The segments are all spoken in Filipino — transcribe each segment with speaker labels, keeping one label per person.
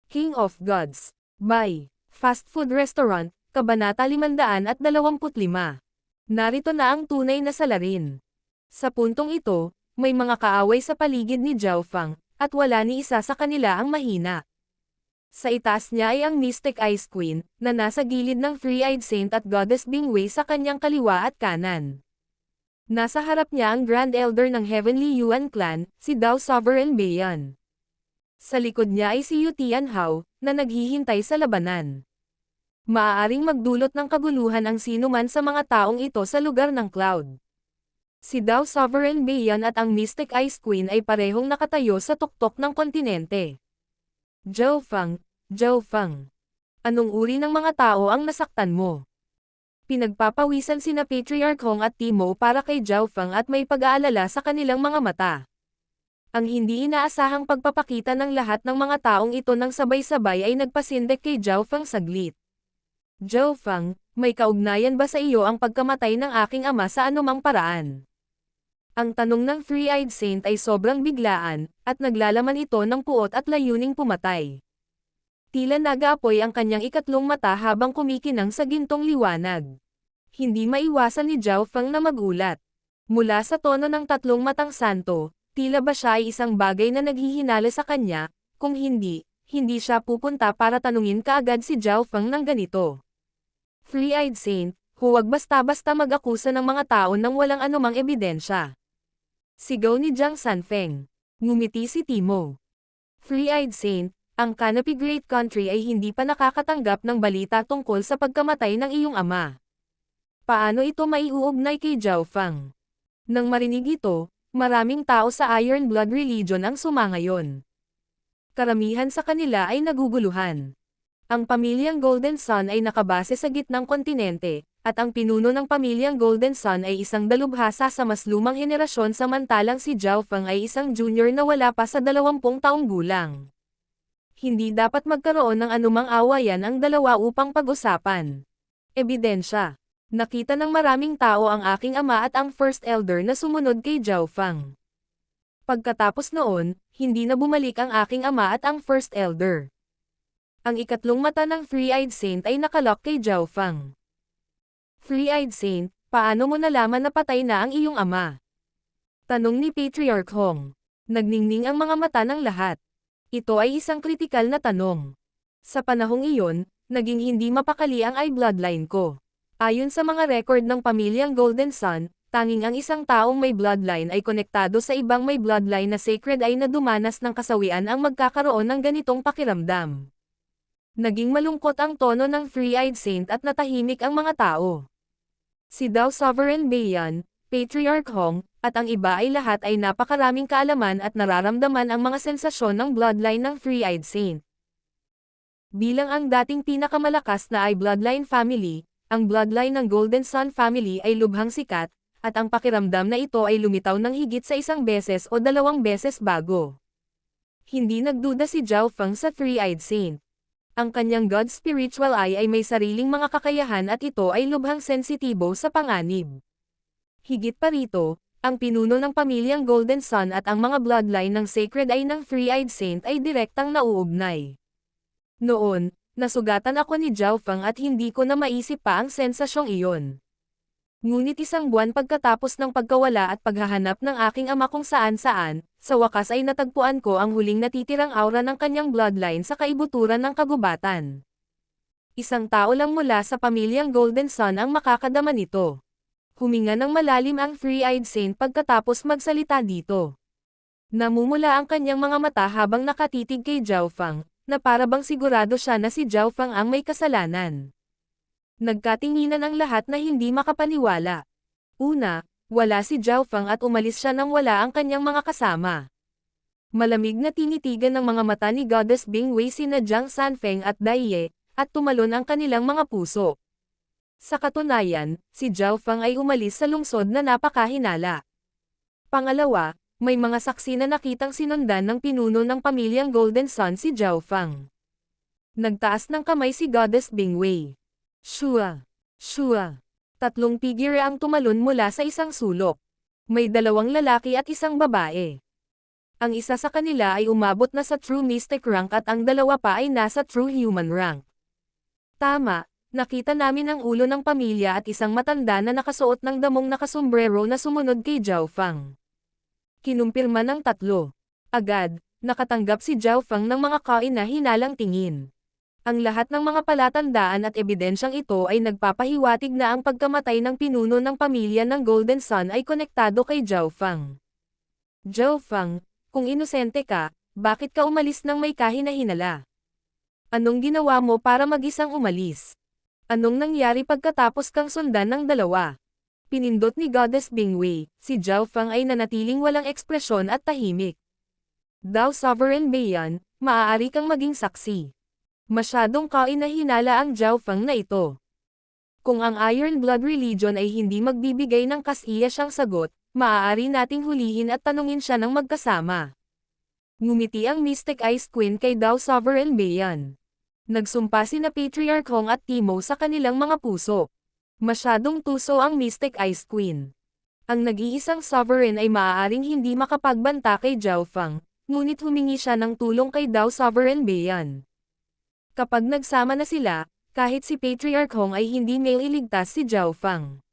Speaker 1: King of Gods. By Fast Food Restaurant, Kabanata 525. Narito na ang tunay na salarin. Sa puntong ito, may mga kaaway sa paligid ni Zhao Fang, at wala ni isa sa kanila ang mahina. Sa itaas niya ay ang Mystic Ice Queen, na nasa gilid ng Three-Eyed Saint at Goddess Bingwei sa kanyang kaliwa at kanan. Nasa harap niya ang Grand Elder ng Heavenly Yuan Clan, si Dao Sovereign Beiyan. Sa likod niya ay si Yu Tianhao, na naghihintay sa labanan. Maaaring magdulot ng kaguluhan ang sinuman sa mga taong ito sa lugar ng Cloud. Si Dao Sovereign Beiyan at ang Mystic Ice Queen ay parehong nakatayo sa tuktok ng kontinente. Zhao Fang, anong uri ng mga tao ang nasaktan mo? Pinagpapawisan sina Patriarch Hong at Timo para kay Zhao Fang at may pag-aalala sa kanilang mga mata. Ang hindi inaasahang pagpapakita ng lahat ng mga taong ito ng sabay-sabay ay nagpasindek kay Zhao Fang saglit. Zhao Fang, may kaugnayan ba sa iyo ang pagkamatay ng aking ama sa anumang paraan? Ang tanong ng Three-Eyed Saint ay sobrang biglaan, at naglalaman ito ng puot at layuning pumatay. Tila nag-aapoy ang kanyang ikatlong mata habang kumikinang sa gintong liwanag. Hindi maiwasan ni Zhao Fang na magulat. Mula sa tono ng tatlong matang santo, tila ba siya ay isang bagay na naghihinala sa kanya, kung hindi siya pupunta para tanungin kaagad si Zhao Fang ng ganito. Three-Eyed Saint, huwag basta-basta mag-akusa ng mga tao nang walang anumang ebidensya. Sigaw ni Jiang Sanfeng. Ngumiti si Timo. Three-Eyed Saint, ang Canopy Great Country ay hindi pa nakakatanggap ng balita tungkol sa pagkamatay ng iyong ama. Paano ito maiuugnay kay Zhao Fang? Nang marinig ito, maraming tao sa Iron Blood Religion ang sumangayon. Karamihan sa kanila ay naguguluhan. Ang pamilyang Golden Sun ay nakabase sa gitnang kontinente, at ang pinuno ng pamilyang Golden Sun ay isang dalubhasa sa mas lumang henerasyon samantalang si Zhao Fang ay isang junior na wala pa sa 20 taong gulang. Hindi dapat magkaroon ng anumang awayan ang dalawa upang pag-usapan. Ebidensya. Nakita ng maraming tao ang aking ama at ang First Elder na sumunod kay Zhao Fang. Pagkatapos noon, hindi na bumalik ang aking ama at ang First Elder. Ang ikatlong mata ng Three-Eyed Saint ay nakalock kay Zhao Fang. Three-Eyed Saint, paano mo nalaman na patay na ang iyong ama? Tanong ni Patriarch Hong. Nagningning ang mga mata ng lahat. Ito ay isang kritikal na tanong. Sa panahong iyon, naging hindi mapakali ang bloodline ko. Ayon sa mga record ng pamilyang Golden Sun, tanging ang isang taong may bloodline ay konektado sa ibang may bloodline na sacred ay na dumanas ng kasawian ang magkakaroon ng ganitong pakiramdam. Naging malungkot ang tono ng Three-Eyed Saint at natahimik ang mga tao. Si Dao Sovereign Beiyan, Patriarch Hong, at ang iba ay lahat ay napakaraming kaalaman at nararamdaman ang mga sensasyon ng bloodline ng Three-Eyed Saint. Bilang ang dating pinakamalakas na bloodline family, ang bloodline ng Golden Sun family ay lubhang sikat, at ang pakiramdam na ito ay lumitaw ng higit sa 1 beses o 2 beses bago. Hindi nagduda si Zhao Fang sa Three-Eyed Saint. Ang kanyang God Spiritual Eye ay may sariling mga kakayahan at ito ay lubhang sensitibo sa panganib. Higit pa rito, ang pinuno ng pamilyang Golden Sun at ang mga bloodline ng Sacred Eye ng Three-Eyed Saint ay direktang nauugnay. Noon, nasugatan ako ni Zhao Fang at hindi ko na maisip pa ang sensasyong iyon. Ngunit 1 buwan pagkatapos ng pagkawala at paghahanap ng aking ama kung saan-saan, sa wakas ay natagpuan ko ang huling natitirang aura ng kanyang bloodline sa kaibuturan ng kagubatan. Isang tao lang mula sa pamilyang Golden Sun ang makakadama nito. Huminga ng malalim ang Three-Eyed Saint pagkatapos magsalita dito. Namumula ang kanyang mga mata habang nakatitig kay Zhao Fang, na para bang sigurado siya na si Zhao Fang ang may kasalanan. Nagkatinginan ang lahat na hindi makapaniwala. Una, wala si Zhao Fang at umalis siya nang wala ang kanyang mga kasama. Malamig na tinitigan ng mga mata ni Goddess Bingwei sina Jiang Sanfeng at Dai Ye, at tumalon ang kanilang mga puso. Sa katunayan, si Zhao Fang ay umalis sa lungsod na napakahinala. Pangalawa, may mga saksi na nakitang sinundan ng pinuno ng pamilyang Golden Sun si Zhao Fang. Nagtaas ng kamay si Goddess Bingwei. Shua! 3 figure ang tumalon mula sa isang sulok. May 2 lalaki at 1 babae. Ang isa sa kanila ay umabot na sa True Mystic rank at ang dalawa pa ay nasa True Human rank. Tama, nakita namin ang ulo ng pamilya at isang matanda na nakasuot ng damong nakasombrero na sumunod kay Zhao Fang. Kinumpirma ng tatlo. Agad, nakatanggap si Zhao Fang ng mga kaina-hinalang tingin. Ang lahat ng mga palatandaan at ebidensyang ito ay nagpapahiwatig na ang pagkamatay ng pinuno ng pamilya ng Golden Sun ay konektado kay Zhao Fang. Zhao Fang, kung inosente ka, bakit ka umalis ng may kahina-hinala? Anong ginawa mo para mag-isang umalis? Anong nangyari pagkatapos kang sundan ng dalawa? Pinindot ni Goddess Bingwei, si Zhao Fang ay nanatiling walang ekspresyon at tahimik. Daw Sovereign Beiyan, maaari kang maging saksi. Masyadong kaina-hinala ang Zhao Fang na ito. Kung ang Iron Blood Religion ay hindi magbibigay ng kasiya-siyang sagot, maaari nating hulihin at tanungin siya ng magkasama. Ngumiti ang Mystic Ice Queen kay Daw Sovereign Beiyan. Nagsumpa sina Patriarch Hong at Timo sa kanilang mga puso. Masyadong tuso ang Mystic Ice Queen. Ang nag-iisang sovereign ay maaaring hindi makapagbanta kay Zhao Fang, ngunit humingi siya ng tulong kay Daw Sovereign Beiyan. Kapag nagsama na sila, kahit si Patriarch Hong ay hindi mailigtas si Zhao Fang.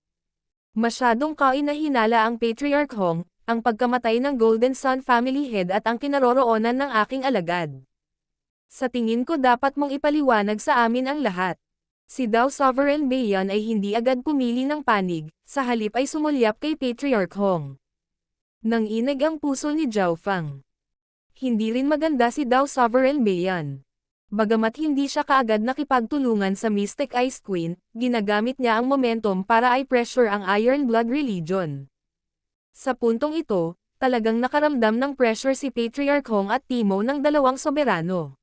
Speaker 1: Masyadong kaina-hinala ang Patriarch Hong, ang pagkamatay ng Golden Sun Family Head at ang kinaroroonan ng aking alagad. Sa tingin ko dapat mong ipaliwanag sa amin ang lahat. Si Daw Sovereign Beiyan ay hindi agad pumili ng panig, sa halip ay sumulyap kay Patriarch Hong. Nanginig ang puso ni Zhao Fang. Hindi rin maganda si Daw Sovereign Beiyan. Bagamat hindi siya kaagad nakipagtulungan sa Mystic Ice Queen, ginagamit niya ang momentum para i-pressure ang Iron Blood Religion. Sa puntong ito, talagang nakaramdam ng pressure si Patriarch Hong at Timo ng dalawang soberano.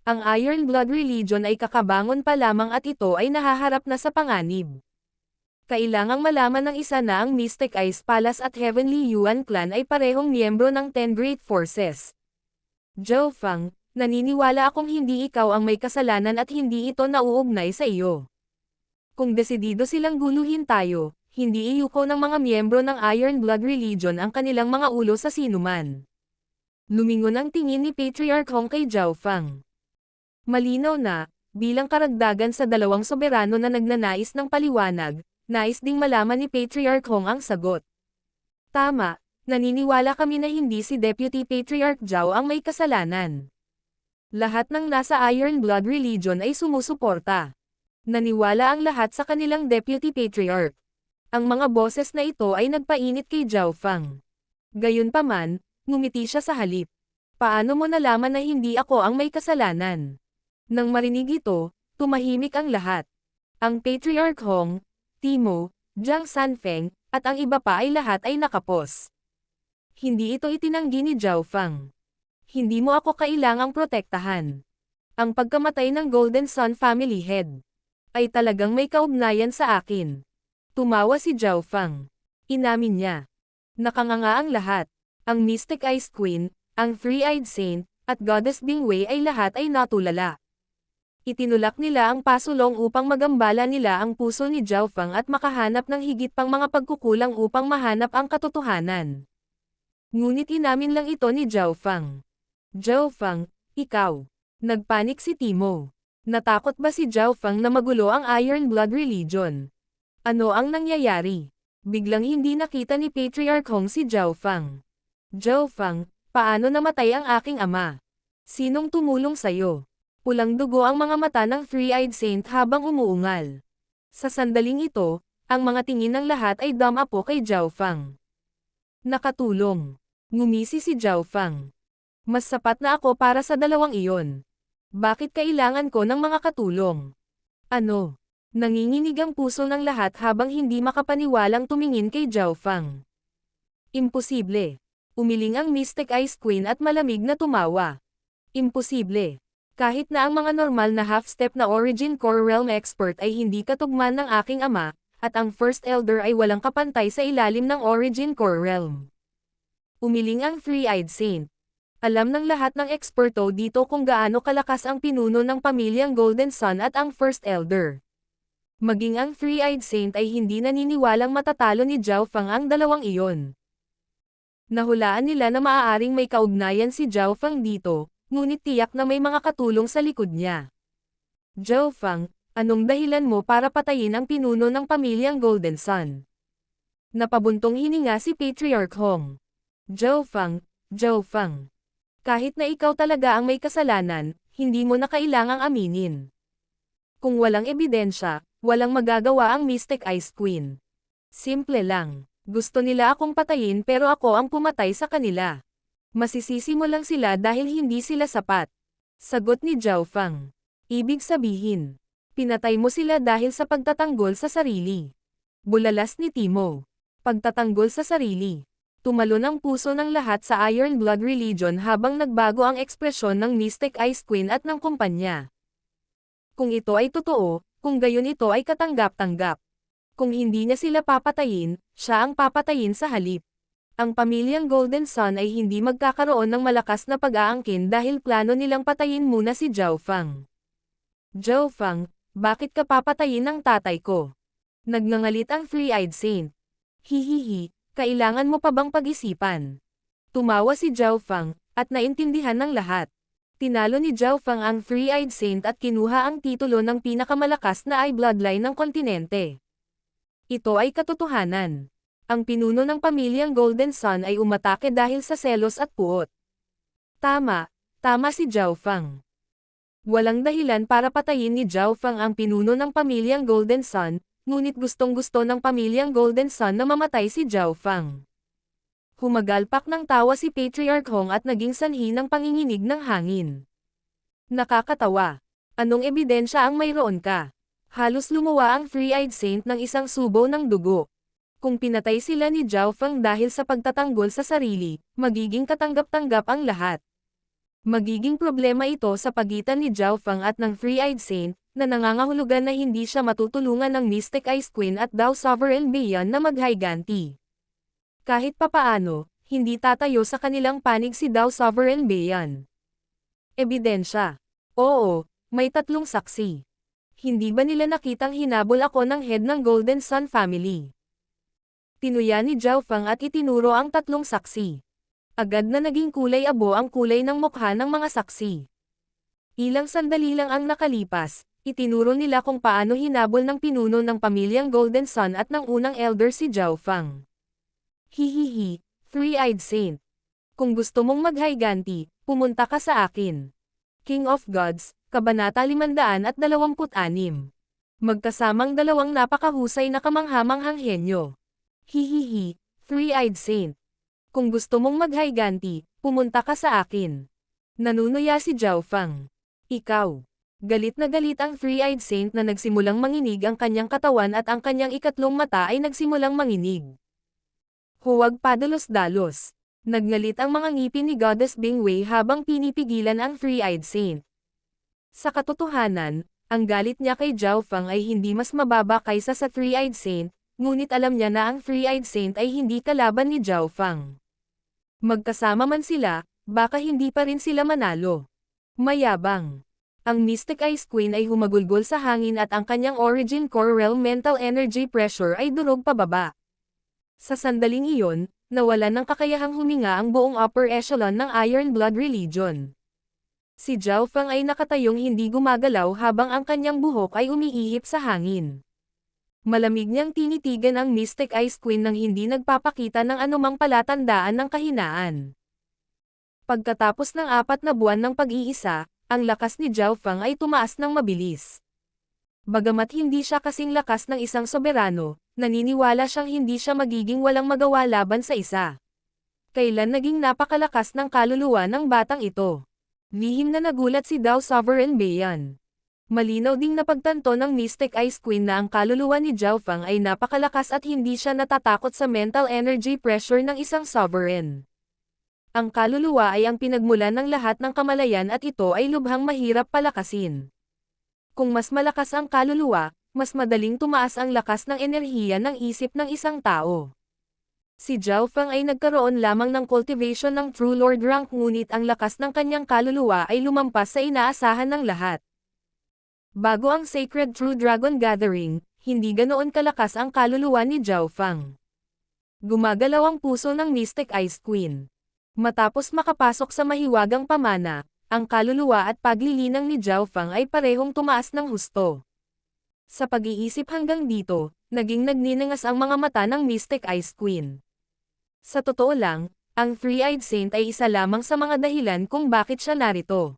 Speaker 1: Ang Iron Blood Religion ay kakabangon pa lamang at ito ay nahaharap na sa panganib. Kailangang malaman ng isa na ang Mystic Ice Palace at Heavenly Yuan Clan ay parehong miyembro ng 10 Great Forces. Zhao Fang, naniniwala akong hindi ikaw ang may kasalanan at hindi ito nauugnay sa iyo. Kung desidido silang guluhin tayo, hindi iyuko ng mga miyembro ng Iron Blood Religion ang kanilang mga ulo sa sinuman. Lumingon ang tingin ni Patriarch Hong kay Zhao Fang. Malinaw na, bilang karagdagan sa dalawang soberano na nagnanais ng paliwanag, nais ding malaman ni Patriarch Hong ang sagot. Tama, naniniwala kami na hindi si Deputy Patriarch Zhao ang may kasalanan. Lahat ng nasa Iron Blood Religion ay sumusuporta. Naniwala ang lahat sa kanilang Deputy Patriarch. Ang mga boses na ito ay nagpainit kay Zhao Fang. Gayunpaman, ngumiti siya sa halip. Paano mo nalaman na hindi ako ang may kasalanan? Nang marinig ito, tumahimik ang lahat. Ang Patriarch Hong, Timo, Jiang Sanfeng, at ang iba pa ay lahat ay nakapos. Hindi ito itinanggi ni Zhao Fang. Hindi mo ako kailangang protektahan. Ang pagkamatay ng Golden Sun Family Head ay talagang may kaugnayan sa akin. Tumawa si Zhao Fang. Inamin niya. Nakanganga ang lahat. Ang Mystic Ice Queen, ang Three-Eyed Saint, at Goddess Bingwei ay lahat ay natulala. Itinulak nila ang pasulong upang magambala nila ang puso ni Zhao Fang at makahanap ng higit pang mga pagkukulang upang mahanap ang katotohanan. Ngunit inamin lang ito ni Zhao Fang. Zhao Fang, ikaw. Nagpanik si Timo. Natakot ba si Zhao Fang na magulo ang Iron Blood Religion? Ano ang nangyayari? Biglang hindi nakita ni Patriarch Hong si Zhao Fang. Zhao Fang, paano namatay ang aking ama? Sinong tumulong sayo? Pulang dugo ang mga mata ng Three-Eyed Saint habang umuungal. Sa sandaling ito, ang mga tingin ng lahat ay dumapo kay Zhao Fang. Nakatulong. Ngumisi si Zhao Fang. Mas sapat na ako para sa dalawang iyon. Bakit kailangan ko ng mga katulong? Ano? Nanginginig ang puso ng lahat habang hindi makapaniwalang tumingin kay Zhao Fang. Imposible. Umiling ang Mystic Ice Queen at malamig na tumawa. Imposible. Kahit na ang mga normal na half-step na Origin Core Realm Expert ay hindi katugman ng aking ama, at ang First Elder ay walang kapantay sa ilalim ng Origin Core Realm. Umiling ang Three-Eyed Saint. Alam ng lahat ng eksperto dito kung gaano kalakas ang pinuno ng pamilyang Golden Sun at ang First Elder. Maging ang Three-Eyed Saint ay hindi naniniwalang matatalo ni Zhao Fang ang dalawang iyon. Nahulaan nila na maaaring may kaugnayan si Zhao Fang dito, ngunit tiyak na may mga katulong sa likod niya. Zhao Fang, anong dahilan mo para patayin ang pinuno ng pamilyang Golden Sun? Napabuntong hininga si Patriarch Hong. Zhao Fang, Zhao Fang. Kahit na ikaw talaga ang may kasalanan, hindi mo na kailangang aminin. Kung walang ebidensya, walang magagawa ang Mystic Ice Queen. Simple lang. Gusto nila akong patayin pero ako ang pumatay sa kanila. Masisisi mo lang sila dahil hindi sila sapat. Sagot ni Zhao Fang. Ibig sabihin, pinatay mo sila dahil sa pagtatanggol sa sarili. Bulalas ni Timo. Pagtatanggol sa sarili. Tumalon ang puso ng lahat sa Iron Blood Religion habang nagbago ang ekspresyon ng Mystic Ice Queen at ng kumpanya. Kung ito ay totoo, kung gayon ito ay katanggap-tanggap. Kung hindi niya sila papatayin, siya ang papatayin sa halip. Ang pamilyang Golden Sun ay hindi magkakaroon ng malakas na pag-aangkin dahil plano nilang patayin muna si Zhao Fang. Zhao Fang, bakit ka papatayin ng tatay ko? Nagngangalit ang Three-Eyed Saint. Hihihi, kailangan mo pa bang pag-isipan? Tumawa si Zhao Fang, at naintindihan ng lahat. Tinalo ni Zhao Fang ang Three-Eyed Saint at kinuha ang titulo ng pinakamalakas na eye bloodline ng kontinente. Ito ay katotohanan. Ang pinuno ng pamilyang Golden Sun ay umatake dahil sa selos at puot. Tama si Zhao Fang. Walang dahilan para patayin ni Zhao Fang ang pinuno ng pamilyang Golden Sun, ngunit gustong-gusto ng pamilyang Golden Sun na mamatay si Zhao Fang. Humagalpak ng tawa si Patriarch Hong at naging sanhi ng panginginig ng hangin. Nakakatawa. Anong ebidensya ang mayroon ka? Halos lumuwa ang Three-Eyed Saint ng isang subo ng dugo. Kung pinatay sila ni Zhao Fang dahil sa pagtatanggol sa sarili, magiging katanggap-tanggap ang lahat. Magiging problema ito sa pagitan ni Zhao Fang at ng Three-Eyed Saint, na nangangahulugan na hindi siya matutulungan ng Mystic Ice Queen at Dao Sovereign Beyond na maghiganti. Kahit papaano, hindi tatayo sa kanilang panig si Dao Sovereign Beyond. Ebidensya. Oo, may 3 saksi. Hindi ba nila nakitang hinabol ako ng head ng Golden Sun family? Tinuya ni Zhao Fang at itinuro ang 3 saksi. Agad na naging kulay abo ang kulay ng mukha ng mga saksi. Ilang sandali lang ang nakalipas, itinuro nila kung paano hinabol ng pinuno ng pamilyang Golden Sun at ng unang elder si Zhao Fang. Hihihi, Three-Eyed Saint. Kung gusto mong maghiganti, pumunta ka sa akin. King of Gods, Kabanata 526. Magkasamang dalawang napakahusay na kamanghamanghang henyo. Hihihi, Three-Eyed Saint. Kung gusto mong maghiganti, pumunta ka sa akin. Nanunuya si Zhao Fang. Ikaw. Galit na galit ang Three-Eyed Saint na nagsimulang manginig ang kanyang katawan at ang kanyang ikatlong mata ay nagsimulang manginig. Huwag padalos-dalos. Nagngalit ang mga ngipin ni Goddess Bingwei habang pinipigilan ang Three-Eyed Saint. Sa katotohanan, ang galit niya kay Zhao Fang ay hindi mas mababa kaysa sa Three-Eyed Saint, ngunit alam niya na ang Three-Eyed Saint ay hindi kalaban ni Zhao Fang. Magkasama man sila, baka hindi pa rin sila manalo. Mayabang. Ang Mystic Ice Queen ay humagulgol sa hangin at ang kanyang Origin Core Realm Mental Energy Pressure ay durog pababa. Sa sandaling iyon, nawalan ng kakayahang huminga ang buong upper echelon ng Iron Blood Religion. Si Zhao Fang ay nakatayong hindi gumagalaw habang ang kanyang buhok ay umiihip sa hangin. Malamig niyang tinitigan ang Mystic Ice Queen nang hindi nagpapakita ng anumang palatandaan ng kahinaan. Pagkatapos ng 4 na buwan ng pag-iisa, ang lakas ni Zhao Fang ay tumaas ng mabilis. Bagamat hindi siya kasing lakas ng isang soberano, naniniwala siyang hindi siya magiging walang magawa laban sa isa. Kailan naging napakalakas ng kaluluwa ng batang ito? Lihim na nagulat si Dao Sovereign Beyond. Malinaw ding napagtanto ng Mystic Ice Queen na ang kaluluwa ni Zhao Fang ay napakalakas at hindi siya natatakot sa mental energy pressure ng isang sovereign. Ang kaluluwa ay ang pinagmulan ng lahat ng kamalayan at ito ay lubhang mahirap palakasin. Kung mas malakas ang kaluluwa, mas madaling tumaas ang lakas ng enerhiya ng isip ng isang tao. Si Zhao Fang ay nagkaroon lamang ng cultivation ng True Lord rank ngunit ang lakas ng kanyang kaluluwa ay lumampas sa inaasahan ng lahat. Bago ang Sacred True Dragon Gathering, hindi ganoon kalakas ang kaluluwa ni Zhao Fang. Gumagalaw ang puso ng Mystic Ice Queen. Matapos makapasok sa mahiwagang pamana, ang kaluluwa at paglilinang ni Zhao Fang ay parehong tumaas ng husto. Sa pag-iisip hanggang dito, naging nagninangas ang mga mata ng Mystic Ice Queen. Sa totoo lang, ang Three-Eyed Saint ay isa lamang sa mga dahilan kung bakit siya narito.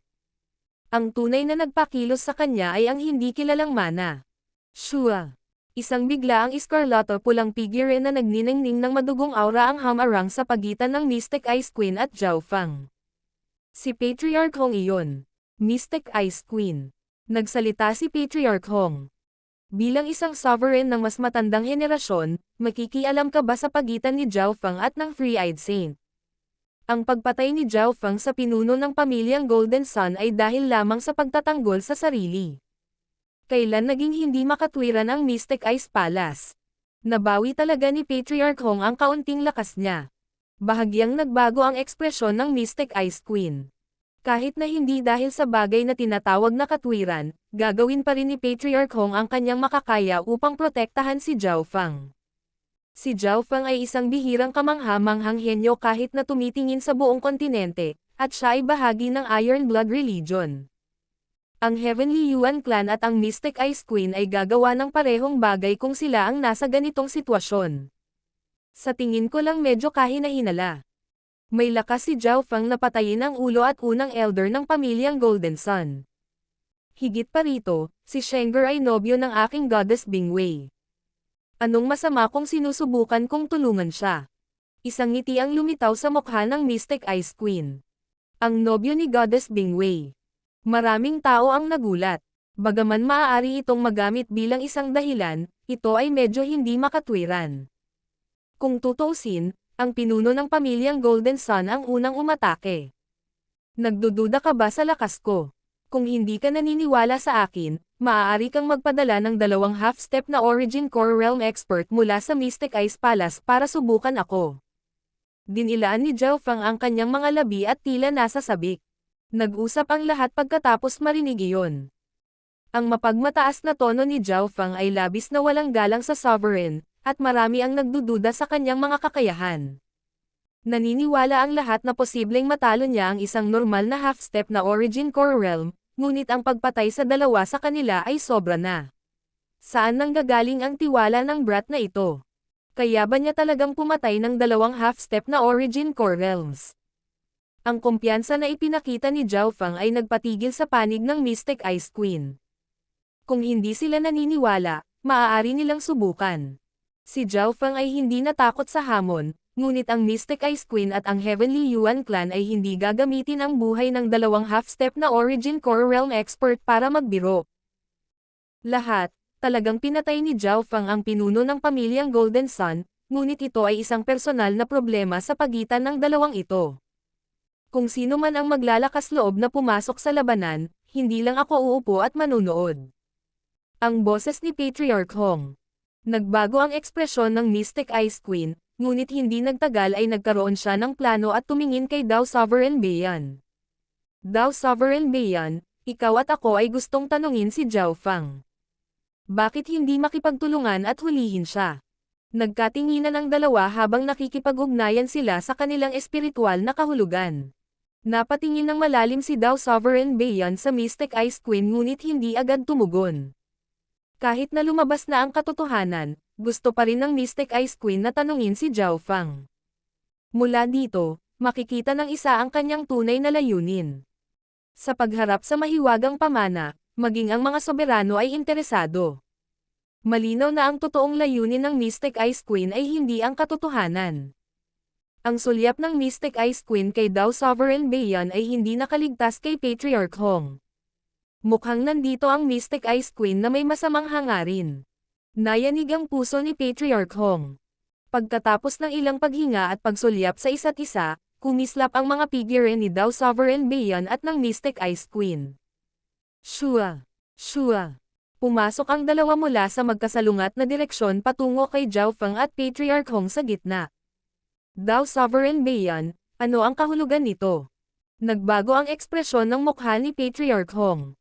Speaker 1: Ang tunay na nagpakilos sa kanya ay ang hindi kilalang mana. Shua. Isang bigla ang iskarlato pulang figure na nagniningning ng madugong aura ang hamarang sa pagitan ng Mystic Ice Queen at Zhao Fang. Si Patriarch Hong iyon. Mystic Ice Queen. Nagsalita si Patriarch Hong. Bilang isang sovereign ng mas matandang henerasyon, makikialam ka ba sa pagitan ni Zhao Fang at ng Three-Eyed Saint? Ang pagpatay ni Zhao Fang sa pinuno ng pamilyang Golden Sun ay dahil lamang sa pagtatanggol sa sarili. Kailan naging hindi makatwiran ang Mystic Ice Palace? Nabawi talaga ni Patriarch Hong ang kaunting lakas niya. Bahagyang nagbago ang ekspresyon ng Mystic Ice Queen. Kahit na hindi dahil sa bagay na tinatawag na katwiran, gagawin pa rin ni Patriarch Hong ang kanyang makakaya upang protektahan si Zhao Fang. Si Zhao Fang ay isang bihirang kamangha-manghang henyo kahit na tumitingin sa buong kontinente, at siya ay bahagi ng Iron Blood Religion. Ang Heavenly Yuan Clan at ang Mystic Ice Queen ay gagawa ng parehong bagay kung sila ang nasa ganitong sitwasyon. Sa tingin ko lang medyo kahina-hinala. May lakas si Zhao Fang na patayin ang ulo at unang elder ng pamilyang Golden Sun. Higit pa rito, si Shenger ay nobyo ng aking goddess Bingwei. Anong masama kung sinusubukan kong tulungan siya? Isang ngiti ang lumitaw sa mukha ng Mystic Ice Queen. Ang nobyo ni Goddess Bingwei. Maraming tao ang nagulat. Bagaman maaari itong magamit bilang isang dahilan, ito ay medyo hindi makatwiran. Kung tutuusin, ang pinuno ng pamilyang Golden Sun ang unang umatake. Nagdududa ka ba sa lakas ko? Kung hindi ka naniniwala sa akin, maaari kang magpadala ng 2 half-step na Origin Core Realm Expert mula sa Mystic Ice Palace para subukan ako. Dinilaan ni Zhao Fang ang kanyang mga labi at tila nasa sabik. Nag-usap ang lahat pagkatapos marinig iyon. Ang mapagmataas na tono ni Zhao Fang ay labis na walang galang sa sovereign, at marami ang nagdududa sa kanyang mga kakayahan. Naniniwala ang lahat na posibleng matalo niya ang isang normal na half-step na Origin Core Realm, ngunit ang pagpatay sa dalawa sa kanila ay sobra na. Saan nanggagaling ang tiwala ng brat na ito? Kaya ba niya talagang pumatay ng 2 half-step na Origin Core Realms? Ang kumpiyansa na ipinakita ni Zhao Fang ay nagpatigil sa panig ng Mystic Ice Queen. Kung hindi sila naniniwala, maaari nilang subukan. Si Zhao Fang ay hindi natakot sa hamon, ngunit ang Mystic Ice Queen at ang Heavenly Yuan Clan ay hindi gagamitin ang buhay ng 2 half-step na Origin Core Realm Expert para magbiro. Lahat, talagang pinatay ni Zhao Fang ang pinuno ng pamilyang Golden Sun, ngunit ito ay isang personal na problema sa pagitan ng dalawang ito. Kung sino man ang maglalakas loob na pumasok sa labanan, hindi lang ako uupo at manunood. Ang boses ni Patriarch Hong. Nagbago ang ekspresyon ng Mystic Ice Queen, ngunit hindi nagtagal ay nagkaroon siya ng plano at tumingin kay Dao Sovereign Beiyan. Dao Sovereign Beiyan, ikaw at ako ay gustong tanungin si Zhao Fang. Bakit hindi makipagtulungan at hulihin siya? Nagkatinginan ang dalawa habang nakikipag-ugnayan sila sa kanilang espiritual na kahulugan. Napatingin ng malalim si Dao Sovereign Beiyan sa Mystic Ice Queen ngunit hindi agad tumugon. Kahit na lumabas na ang katotohanan, gusto pa rin ng Mystic Ice Queen na tanungin si Zhao Fang. Mula dito, makikita ng isa ang kanyang tunay na layunin. Sa pagharap sa mahiwagang pamana, maging ang mga soberano ay interesado. Malinaw na ang totoong layunin ng Mystic Ice Queen ay hindi ang katotohanan. Ang sulyap ng Mystic Ice Queen kay Dao Sovereign Beiyan ay hindi nakaligtas kay Patriarch Hong. Mukhang nandito ang Mystic Ice Queen na may masamang hangarin. Nayanig ang puso ni Patriarch Hong. Pagkatapos ng ilang paghinga at pagsulyap sa isa't isa, kumislap ang mga figure ni Dao Sovereign Beiyan at ng Mystic Ice Queen. Shua! Shua! Pumasok ang dalawa mula sa magkasalungat na direksyon patungo kay Zhao Fang at Patriarch Hong sa gitna. Dao Sovereign Beiyan, ano ang kahulugan nito? Nagbago ang ekspresyon ng mukha ni Patriarch Hong.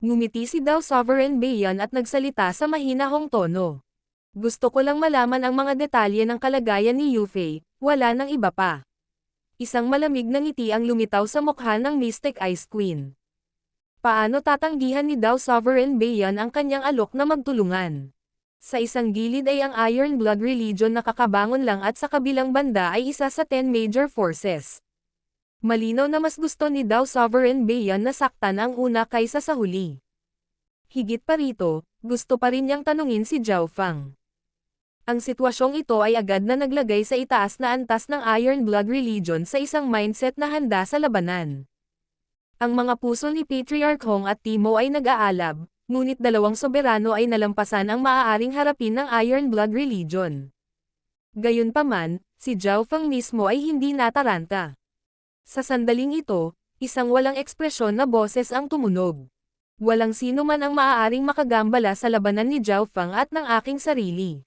Speaker 1: Ngumiti si Dao Sovereign Beiyan at nagsalita sa mahinahong tono. Gusto ko lang malaman ang mga detalye ng kalagayan ni Yufei, wala nang iba pa. Isang malamig na ngiti ang lumitaw sa mukha ng Mystic Ice Queen. Paano tatanggihan ni Dao Sovereign Beiyan ang kanyang alok na magtulungan? Sa isang gilid ay ang Iron Blood Religion na kakabangon lang at sa kabilang banda ay isa sa 10 major forces. Malinaw na mas gusto ni Dao Sovereign Beiyan na saktan ang una kaysa sa huli. Higit pa rito, gusto pa rin niyang tanungin si Zhao Fang. Ang sitwasyong ito ay agad na naglagay sa itaas na antas ng Iron Blood Religion sa isang mindset na handa sa labanan. Ang mga puso ni Patriarch Hong at Timo ay nag-aalab, ngunit dalawang soberano ay nalampasan ang maaaring harapin ng Iron Blood Religion. Gayunpaman, si Zhao Feng mismo ay hindi nataranta. Sa sandaling ito, isang walang ekspresyon na boses ang tumunog. Walang sino man ang maaaring makagambala sa labanan ni Zhao Feng at ng aking sarili.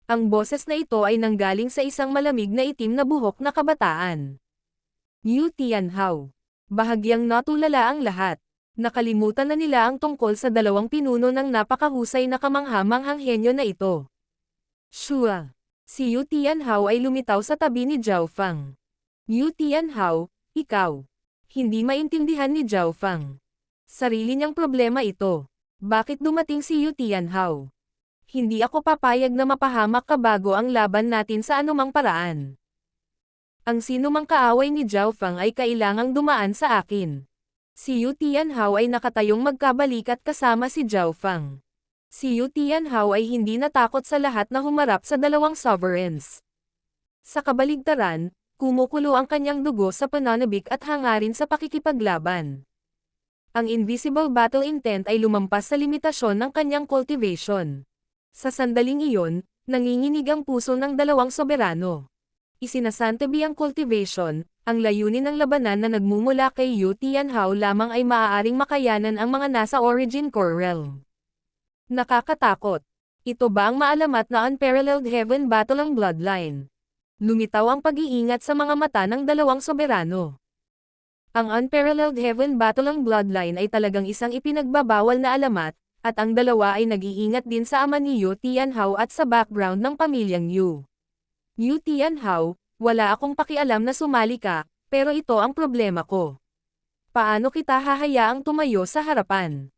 Speaker 1: Ang boses na ito ay nanggaling sa isang malamig na itim na buhok na kabataan. Yu Tianhao. Bahagyang natulala ang lahat. Nakalimutan na nila ang tungkol sa dalawang pinuno ng napakahusay na kamangha-manghang henyo na ito. Shua. Si Yu Tianhao ay lumitaw sa tabi ni Zhao Feng. Yu Tianhao, ikaw. Hindi maintindihan ni Zhao Feng. Sarili niyang problema ito. Bakit dumating si Yu Tianhao? Hindi ako papayag na mapahamak ka bago ang laban natin sa anumang paraan. Ang sinumang kaaway ni Zhao Feng ay kailangang dumaan sa akin. Si Yu Tianhao ay nakatayong magkabalikat kasama si Zhao Feng. Si Yu Tianhao ay hindi natakot sa lahat na humarap sa dalawang sovereigns. Sa kabaligtaran, kumukulo ang kanyang dugo sa pananabik at hangarin sa pakikipaglaban. Ang invisible battle intent ay lumampas sa limitasyon ng kanyang cultivation. Sa sandaling iyon, nanginginig ang puso ng dalawang soberano. Isinasantabi ang cultivation, ang layunin ng labanan na nagmumula kay Yu Tianhao lamang ay maaaring makayanan ang mga nasa Origin Core Realm. Nakakatakot. Ito ba ang maalamat na unparalleled heaven battle ang bloodline? Lumitaw ang pag-iingat sa mga mata ng dalawang soberano. Ang unparalleled heaven battle ang bloodline ay talagang isang ipinagbabawal na alamat, at ang dalawa ay nag-iingat din sa ama ni Yu Tianhao at sa background ng pamilyang Yu. Yu Tianhao, wala akong pakialam na sumali ka, pero ito ang problema ko. Paano kita hahayaang tumayo sa harapan?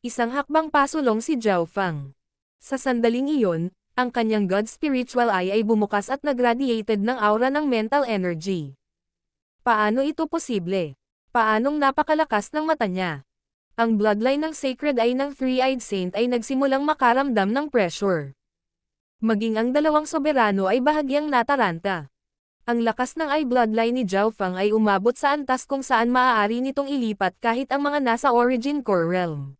Speaker 1: Isang hakbang pasulong si Zhao Feng. Sa sandaling iyon, ang kanyang God Spiritual Eye ay bumukas at nagradiated ng aura ng mental energy. Paano ito posible? Paanong napakalakas ng mata niya? Ang bloodline ng Sacred Eye ng Three-Eyed Saint ay nagsimulang makaramdam ng pressure. Maging ang dalawang soberano ay bahagyang nataranta. Ang lakas ng Eye bloodline ni Zhao Feng ay umabot sa antas kung saan maaari nitong ilipat kahit ang mga nasa Origin Core Realm.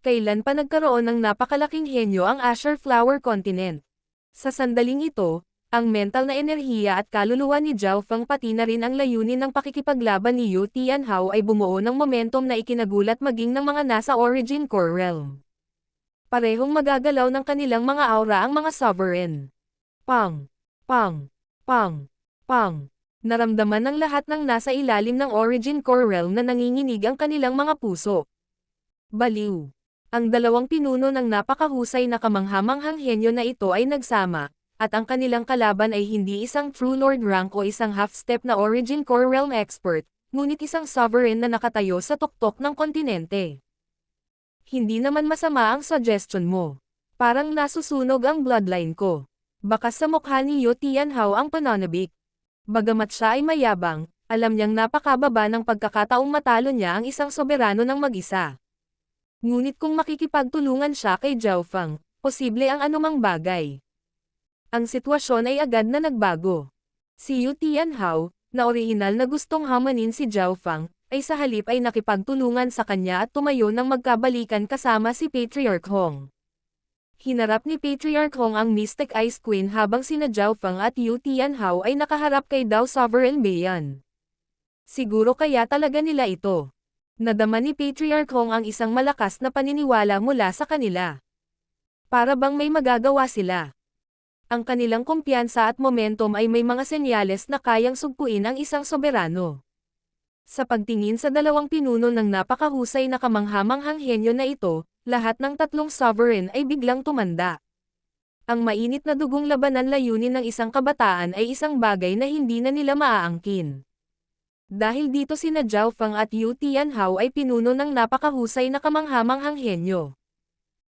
Speaker 1: Kailan pa nagkaroon ng napakalaking henyo ang Azure Flower Continent? Sa sandaling ito, ang mental na enerhiya at kaluluwa ni Zhao Feng pati na rin ang layunin ng pakikipaglaban ni Yu Tianhao ay bumuo ng momentum na ikinagulat maging ng mga nasa Origin Core Realm. Parehong magagalaw ng kanilang mga aura ang mga sovereign. Pang! Pang! Pang! Pang! Naramdaman ng lahat ng nasa ilalim ng Origin Core Realm na nanginginig ang kanilang mga puso. Baliw! Ang dalawang pinuno ng napakahusay na kamanghamanghang henyo na ito ay nagsama, at ang kanilang kalaban ay hindi isang True Lord rank o isang half-step na Origin Core Realm expert, ngunit isang sovereign na nakatayo sa tuktok ng kontinente. Hindi naman masama ang suggestion mo. Parang nasusunog ang bloodline ko. Baka sa mukha ni Yu Tianhao ang pananabik. Bagamat siya ay mayabang, alam niyang napakababa ng pagkakataong matalo niya ang isang soberano ng mag-isa. Ngunit kung makikipagtulungan siya kay Zhao Feng, posible ang anumang bagay. Ang sitwasyon ay agad na nagbago. Si Yu Tianhao, na orihinal na gustong hamanin si Zhao Feng, ay sa halip ay nakipagtulungan sa kanya at tumayo ng magkabalikan kasama si Patriarch Hong. Hinarap ni Patriarch Hong ang Mystic Ice Queen habang sina Zhao Feng at Yu Tianhao ay nakaharap kay Dao Sovereign Beiyan. Siguro kaya talaga nila ito. Nadama ni Patriarch Hong ang isang malakas na paniniwala mula sa kanila. Para bang may magagawa sila. Ang kanilang kumpiyansa at momentum ay may mga senyales na kayang sugpuin ang isang soberano. Sa pagtingin sa dalawang pinuno ng napakahusay na kamanghamanghang henyo na ito, lahat ng tatlong sovereign ay biglang tumanda. Ang mainit na dugong labanan layunin ng isang kabataan ay isang bagay na hindi na nila maaangkin. Dahil dito sina Zhao Feng at Yu Tianhao ay pinuno ng napakahusay na kamanghamanghang henyo.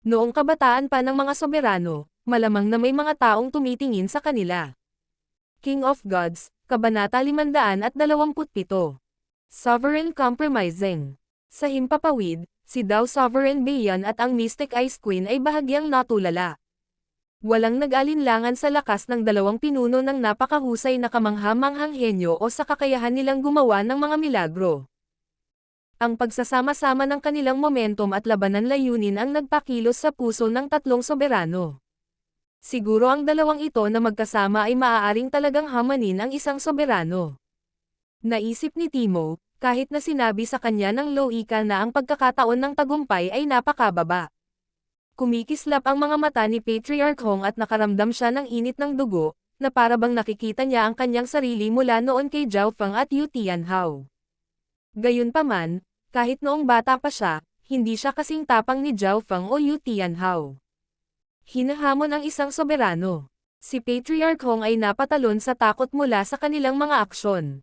Speaker 1: Noong kabataan pa ng mga soberano, malamang na may mga taong tumitingin sa kanila. King of Gods, Kabanata 527. Sovereign Compromising. Sa himpapawid, si Dao Sovereign Beiyan at ang Mystic Ice Queen ay bahagyang natulala. Walang nag-alinlangan sa lakas ng dalawang pinuno ng napakahusay na kamanghamanghang henyo o sa kakayahan nilang gumawa ng mga milagro. Ang pagsasama-sama ng kanilang momentum at labanan layunin ang nagpakilos sa puso ng tatlong soberano. Siguro ang dalawang ito na magkasama ay maaaring talagang hamanin ang isang soberano. Naisip ni Timo, kahit na sinabi sa kanya ng Loika na ang pagkakataon ng tagumpay ay napakababa. Kumikislap ang mga mata ni Patriarch Hong at nakaramdam siya ng init ng dugo, na parabang nakikita niya ang kanyang sarili mula noon kay Zhao Feng at Yu Tianhao. Gayunpaman, kahit noong bata pa siya, hindi siya kasing tapang ni Zhao Feng o Yu Tianhao. Hinahamon ang isang soberano. Si Patriarch Hong ay napatalon sa takot mula sa kanilang mga aksyon.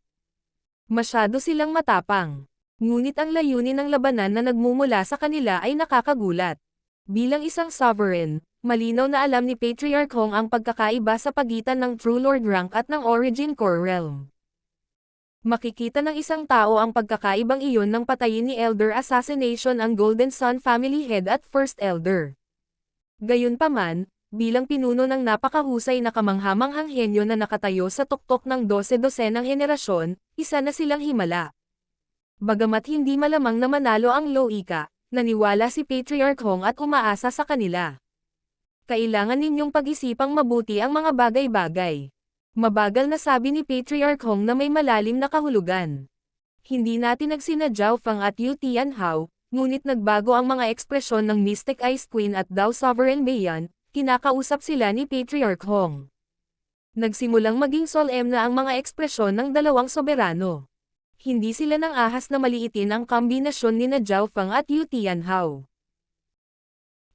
Speaker 1: Masyado silang matapang. Ngunit ang layunin ng labanan na nagmumula sa kanila ay nakakagulat. Bilang isang sovereign, malinaw na alam ni Patriarch Hong ang pagkakaiba sa pagitan ng True Lord rank at ng Origin Core Realm. Makikita ng isang tao ang pagkakaibang iyon nang patayin ni Elder Assassination ang Golden Sun Family Head at First Elder. Gayunpaman, bilang pinuno ng napakahusay na kamanghamanghang henyo na nakatayo sa tuktok ng 12-dosenang henerasyon, isa na silang himala. Bagamat hindi malamang na manalo ang Loika, naniwala si Patriarch Hong at umaasa sa kanila. Kailangan ninyong pag-isipang mabuti ang mga bagay-bagay. Mabagal na sabi ni Patriarch Hong na may malalim na kahulugan. Hindi natin nagsina Zhao Feng at Yu Tianhao, ngunit nagbago ang mga ekspresyon ng Mystic Ice Queen at Dao Sovereign Beiyan, kinakausap sila ni Patriarch Hong. Nagsimulang maging solemn na ang mga ekspresyon ng dalawang soberano. Hindi sila nang ahas na maliitin ang kombinasyon ni Zhao Feng at Yu Tianhao.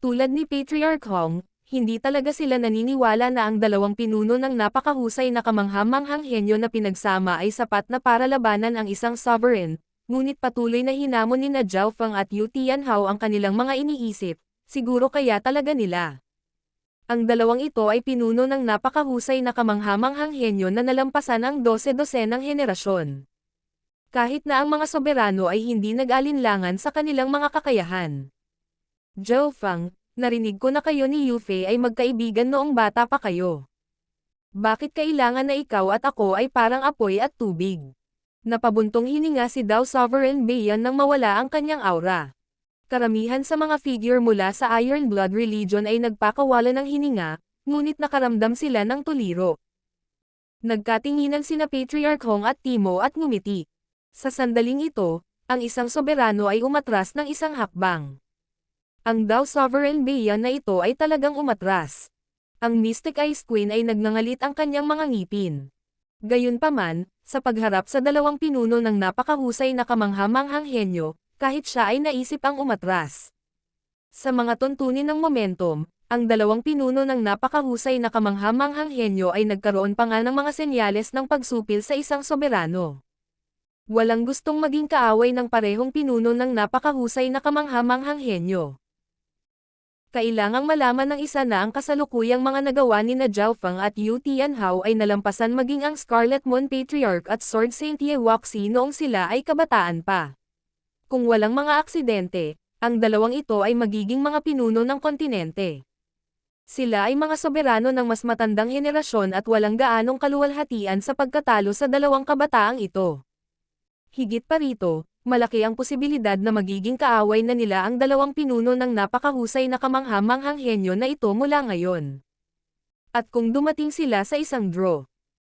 Speaker 1: Tulad ni Patriarch Hong, hindi talaga sila naniniwala na ang dalawang pinuno ng napakahusay na kamanghamanghang henyo na pinagsama ay sapat na para labanan ang isang sovereign, ngunit patuloy na hinamon ni Zhao Feng at Yu Tianhao ang kanilang mga iniisip, siguro kaya talaga nila. Ang dalawang ito ay pinuno ng napakahusay na kamanghamanghang henyo na nalampasan ang 12-dosenang henerasyon. Kahit na ang mga soberano ay hindi nag-alinlangan sa kanilang mga kakayahan. Zhao Feng, narinig ko na kayo ni Yu Fei ay magkaibigan noong bata pa kayo. Bakit kailangan na ikaw at ako ay parang apoy at tubig? Napabuntong hininga si Dao Sovereign Beiyan nang mawala ang kanyang aura. Karamihan sa mga figure mula sa Iron Blood Religion ay nagpakawala ng hininga, ngunit nakaramdam sila ng tuliro. Nagkatinginan sina Patriarch Hong at Timo at ngumiti. Sa sandaling ito, ang isang soberano ay umatras ng isang hakbang. Ang Dao Sovereign Beiyan na ito ay talagang umatras. Ang Mystic Ice Queen ay nagngangalit ang kanyang mga ngipin. Gayunpaman, sa pagharap sa dalawang pinuno ng napakahusay na kamanghamanghang henyo, kahit siya ay naisip ang umatras. Sa mga tuntunin ng momentum, ang dalawang pinuno ng napakahusay na kamanghamanghang henyo ay nagkaroon pa nga ng mga senyales ng pagsupil sa isang soberano. Walang gustong maging kaaway ng parehong pinuno ng napakahusay na kamanghamanghang henyo. Kailangang malaman ng isa na ang kasalukuyang mga nagawa ni Zhao Feng at Yu Tianhao ay nalampasan maging ang Scarlet Moon Patriarch at Sword Saint Ye Wuxi noong sila ay kabataan pa. Kung walang mga aksidente, ang dalawang ito ay magiging mga pinuno ng kontinente. Sila ay mga soberano ng mas matandang henerasyon at walang gaanong kaluwalhatian sa pagkatalo sa dalawang kabataang ito. Higit pa rito, malaki ang posibilidad na magiging kaaway na nila ang dalawang pinuno ng napakahusay na kamanghamanghang henyo na ito mula ngayon. At kung dumating sila sa isang draw,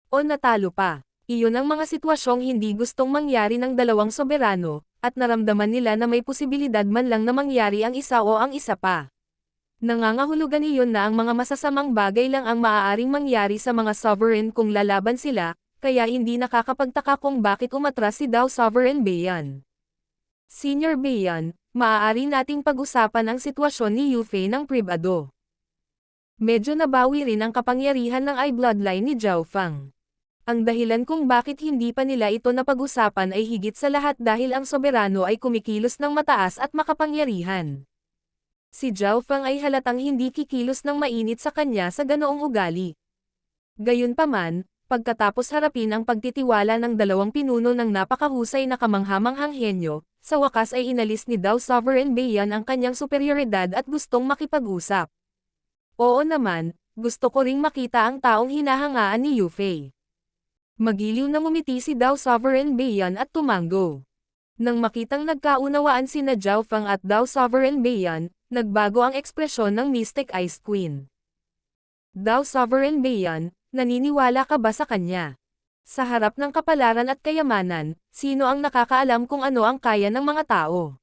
Speaker 1: o natalo pa, iyon ang mga sitwasyong hindi gustong mangyari ng dalawang soberano, at naramdaman nila na may posibilidad man lang na mangyari ang isa o ang isa pa. Nangangahulugan iyon na ang mga masasamang bagay lang ang maaaring mangyari sa mga sovereign kung lalaban sila, kaya hindi nakakapagtaka kung bakit umatras si Dao Sovereign Beiyan. Senior Beiyan, maaari nating pag-usapan ang sitwasyon ni Yu Fei ng pribado. Medyo nabawi rin ang kapangyarihan ng Ai bloodline ni Zhao Fang. Ang dahilan kung bakit hindi pa nila ito napag-usapan ay higit sa lahat dahil ang soberano ay kumikilos ng mataas at makapangyarihan. Si Zhao Fang ay halatang hindi kikilos ng mainit sa kanya sa ganoong ugali. Gayunpaman, pagkatapos harapin ang pagtitiwala ng dalawang pinuno ng napakahusay na kamanghamanghang henyo, sa wakas ay inalis ni Dao Sovereign Beiyan ang kanyang superioridad at gustong makipag-usap. Oo naman, gusto ko ring makita ang taong hinahangaan ni Yu Fei. Magiliw na ngumiti si Dao Sovereign Beiyan at tumango. Nang makitang nagkaunawaan sina Zhao Fang at Dao Sovereign Beiyan, nagbago ang ekspresyon ng Mystic Ice Queen. Dao Sovereign Beiyan, naniniwala ka ba sa kanya? Sa harap ng kapalaran at kayamanan, sino ang nakakaalam kung ano ang kaya ng mga tao?